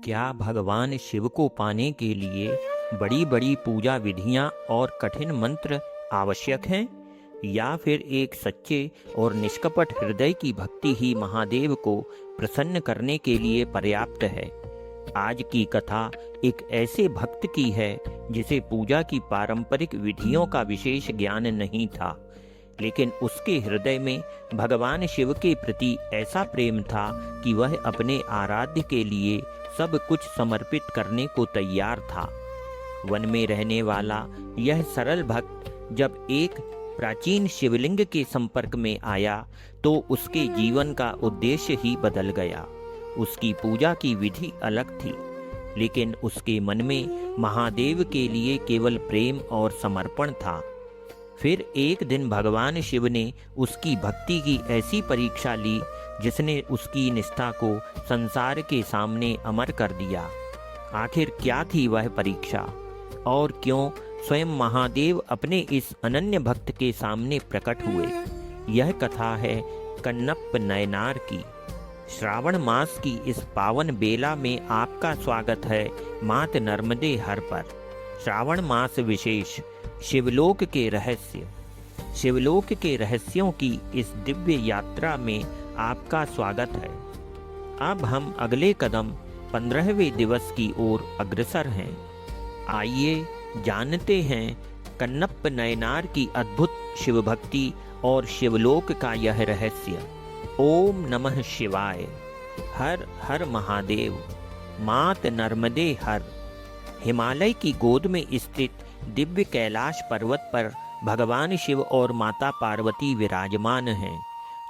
क्या भगवान शिव को पाने के लिए बड़ी बड़ी पूजा विधियां और कठिन मंत्र आवश्यक हैं, या फिर एक सच्चे और निष्कपट हृदय की भक्ति ही महादेव को प्रसन्न करने के लिए पर्याप्त है? आज की कथा एक ऐसे भक्त की है जिसे पूजा की पारंपरिक विधियों का विशेष ज्ञान नहीं था, लेकिन उसके हृदय में भगवान शिव के प्रति ऐसा प्रेम था कि वह अपने आराध्य के लिए सब कुछ समर्पित करने को तैयार था। वन में रहने वाला यह सरल भक्त जब एक प्राचीन शिवलिंग के संपर्क में आया तो उसके जीवन का उद्देश्य ही बदल गया। उसकी पूजा की विधि अलग थी, लेकिन उसके मन में महादेव के लिए केवल प्रेम और समर्पण था। फिर एक दिन भगवान शिव ने उसकी भक्ति की ऐसी परीक्षा ली जिसने उसकी निष्ठा को संसार के सामने अमर कर दिया। आखिर क्या थी वह परीक्षा, और क्यों स्वयं महादेव अपने इस अनन्य भक्त के सामने प्रकट हुए? यह कथा है कन्नप्प नयनार की। श्रावण मास की इस पावन बेला में आपका स्वागत है मात नर्मदे हर पर। श्रावण मास विशेष शिवलोक के रहस्य। शिवलोक के रहस्यों की इस दिव्य यात्रा में आपका स्वागत है। अब हम अगले कदम 15वें दिवस की ओर अग्रसर हैं। आइए जानते हैं कन्नप्प नयनार की अद्भुत शिव भक्ति और शिवलोक का यह रहस्य। ओम नमः शिवाय। हर हर महादेव। मात नर्मदे हर। हिमालय की गोद में स्थित दिव्य कैलाश पर्वत पर भगवान शिव और माता पार्वती विराजमान हैं।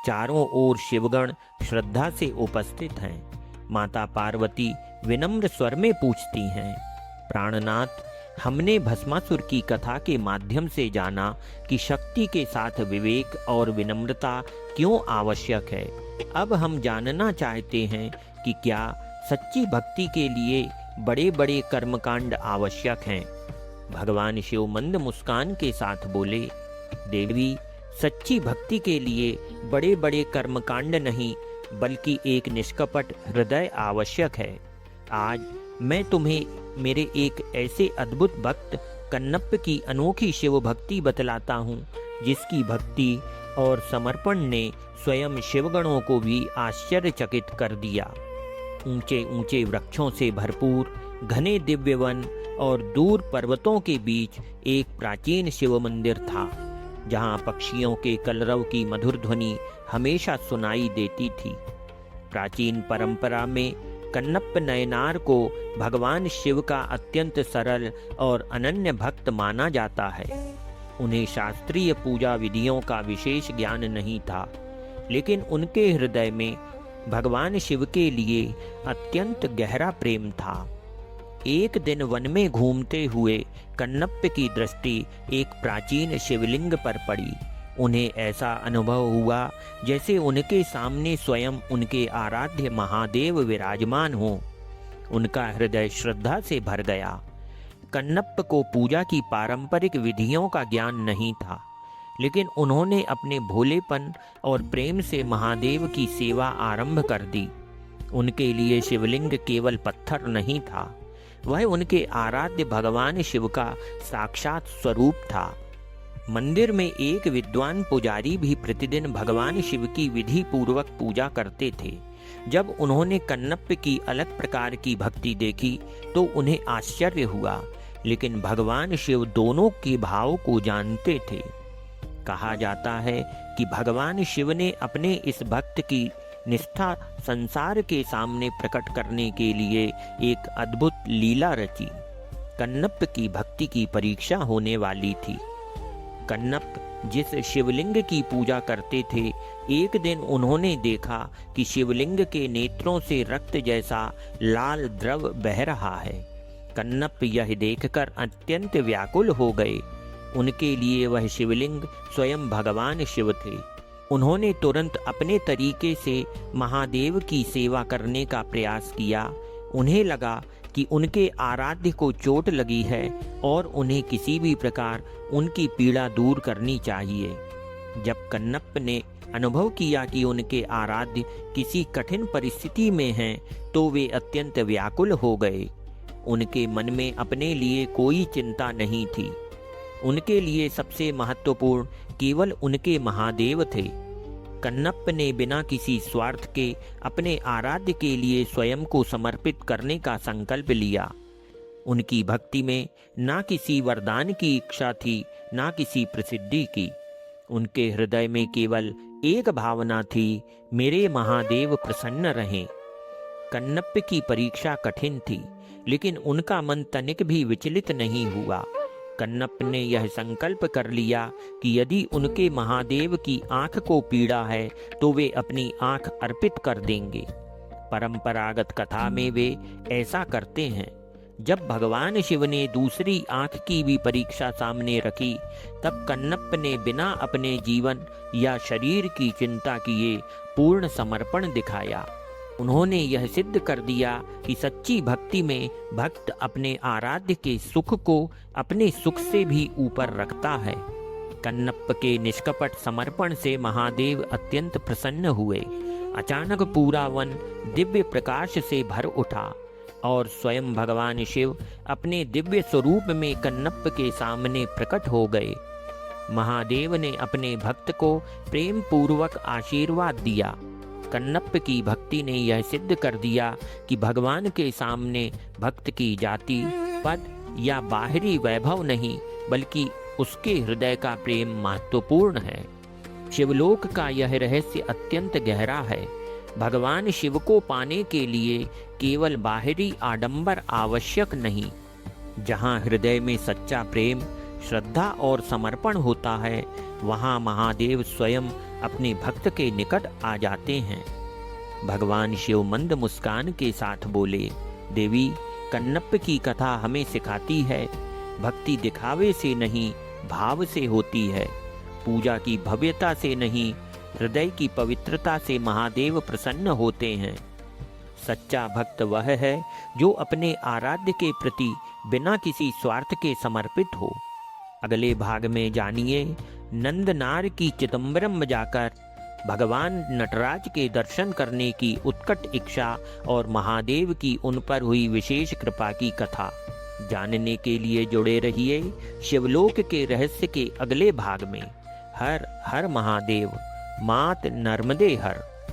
चारों ओर शिवगण श्रद्धा से उपस्थित हैं। माता पार्वती विनम्र स्वर में पूछती हैं, प्राणनाथ, हमने भस्मासुर की कथा के माध्यम से जाना कि शक्ति के साथ विवेक और विनम्रता क्यों आवश्यक है। अब हम जानना चाहते हैं कि क्या सच्ची भक्ति के लिए बड़े बड़े कर्मकांड आवश्यक हैं। भगवान शिव मंद मुस्कान के साथ बोले, देवी, सच्ची भक्ति के लिए बड़े बड़े कर्मकांड नहीं बल्कि एक निष्कपट हृदय आवश्यक है। आज मैं तुम्हें मेरे एक ऐसे अद्भुत भक्त कन्नप्प की अनोखी शिव भक्ति बतलाता हूँ, जिसकी भक्ति और समर्पण ने स्वयं शिवगणों को भी आश्चर्यचकित कर दिया। ऊंचे ऊंचे वृक्षों से भरपूर घने दिव्य वन और दूर पर्वतों के बीच एक प्राचीन शिव मंदिर था, जहाँ पक्षियों के कलरव की मधुर ध्वनि हमेशा सुनाई देती थी। प्राचीन परंपरा में कन्नप्प नयनार को भगवान शिव का अत्यंत सरल और अनन्य भक्त माना जाता है। उन्हें शास्त्रीय पूजा विधियों का विशेष ज्ञान नहीं था, लेकिन उनके हृदय में भगवान शिव के लिए अत्यंत गहरा प्रेम था। एक दिन वन में घूमते हुए कन्नप्प की दृष्टि एक प्राचीन शिवलिंग पर पड़ी। उन्हें ऐसा अनुभव हुआ जैसे उनके सामने स्वयं उनके आराध्य महादेव विराजमान हो। उनका हृदय श्रद्धा से भर गया। कन्नप्प को पूजा की पारंपरिक विधियों का ज्ञान नहीं था, लेकिन उन्होंने अपने भोलेपन और प्रेम से महादेव की सेवा आरंभ कर दी। उनके लिए शिवलिंग केवल पत्थर नहीं था, वह उनके आराध्य भगवान शिव का साक्षात स्वरूप था। मंदिर में एक विद्वान पुजारी भी प्रतिदिन भगवान शिव की विधि पूर्वक पूजा करते थे। जब उन्होंने कन्नप्प की अलग प्रकार की भक्ति देखी तो उन्हें आश्चर्य हुआ, लेकिन भगवान शिव दोनों के भाव को जानते थे। कहा जाता है कि भगवान शिव ने अपने इस भक्त की निष्ठा संसार के सामने प्रकट करने के लिए एक अद्भुत लीला रची। कन्नप्प की भक्ति की परीक्षा होने वाली थी। कन्नप्प जिस शिवलिंग की पूजा करते थे, एक दिन उन्होंने देखा कि शिवलिंग के नेत्रों से रक्त जैसा लाल द्रव बह रहा है। कन्नप्प यह देखकर अत्यंत व्याकुल हो गए। उनके लिए वह शिवलिंग स्वयं भगवान शिव थे। उन्होंने तुरंत अपने तरीके से महादेव की सेवा करने का प्रयास किया। उन्हें लगा कि उनके आराध्य को चोट लगी है और उन्हें किसी भी प्रकार उनकी पीड़ा दूर करनी चाहिए। जब कन्नप्प ने अनुभव किया कि उनके आराध्य किसी कठिन परिस्थिति में हैं, तो वे अत्यंत व्याकुल हो गए। उनके मन में अपने लिए कोई चिंता नहीं थी। उनके लिए सबसे महत्वपूर्ण केवल उनके महादेव थे। कन्नप्प ने बिना किसी स्वार्थ के अपने आराध्य के लिए स्वयं को समर्पित करने का संकल्प लिया। उनकी भक्ति में ना किसी वरदान की इच्छा थी, ना किसी प्रसिद्धि की। उनके हृदय में केवल एक भावना थी, मेरे महादेव प्रसन्न रहें। कन्नप्प की परीक्षा कठिन थी, लेकिन उनका मन तनिक भी विचलित नहीं हुआ। कन्नप्प ने यह संकल्प कर लिया कि यदि उनके महादेव की आंख को पीड़ा है तो वे अपनी आंख अर्पित कर देंगे। परंपरागत कथा में वे ऐसा करते हैं। जब भगवान शिव ने दूसरी आंख की भी परीक्षा सामने रखी, तब कन्नप्प ने बिना अपने जीवन या शरीर की चिंता किए पूर्ण समर्पण दिखाया। उन्होंने यह सिद्ध कर दिया कि सच्ची भक्ति में भक्त अपने आराध्य के सुख को अपने सुख से भी ऊपर रखता है। कन्नप्प के निष्कपट समर्पण से महादेव अत्यंत प्रसन्न हुए। अचानक पूरा वन दिव्य प्रकाश से भर उठा और स्वयं भगवान शिव अपने दिव्य स्वरूप में कन्नप्प के सामने प्रकट हो गए। महादेव ने अपने भक्त को प्रेम पूर्वक आशीर्वाद दिया। कन्नप्प की भक्ति ने यह सिद्ध कर दिया कि भगवान के सामने भक्त की जाति, पद या बाहरी वैभव नहीं, बल्कि उसके हृदय का प्रेम महत्वपूर्ण है। शिवलोक का यह रहस्य अत्यंत गहरा है। भगवान शिव को पाने के लिए केवल बाहरी आडंबर आवश्यक नहीं। जहाँ हृदय में सच्चा प्रेम, श्रद्धा और समर्पण होता है, वहाँ महादेव स्वयं अपने भक्त के निकट आ जाते हैं। भगवान शिव मंद मुस्कान के साथ बोले, देवी, कन्नप्प की कथा हमें सिखाती है, भक्ति दिखावे से नहीं, भाव से होती है। पूजा की भव्यता से नहीं, हृदय की पवित्रता से महादेव प्रसन्न होते हैं। सच्चा भक्त वह है जो अपने आराध्य के प्रति बिना किसी स्वार्थ के समर्पित हो। अगले भाग में जानिए, नंदनार की चिदंबरम जाकर भगवान नटराज के दर्शन करने की उत्कट इच्छा और महादेव की उन पर हुई विशेष कृपा की कथा। जानने के लिए जुड़े रहिए शिवलोक के रहस्य के अगले भाग में। हर हर महादेव, मात नर्मदे हर।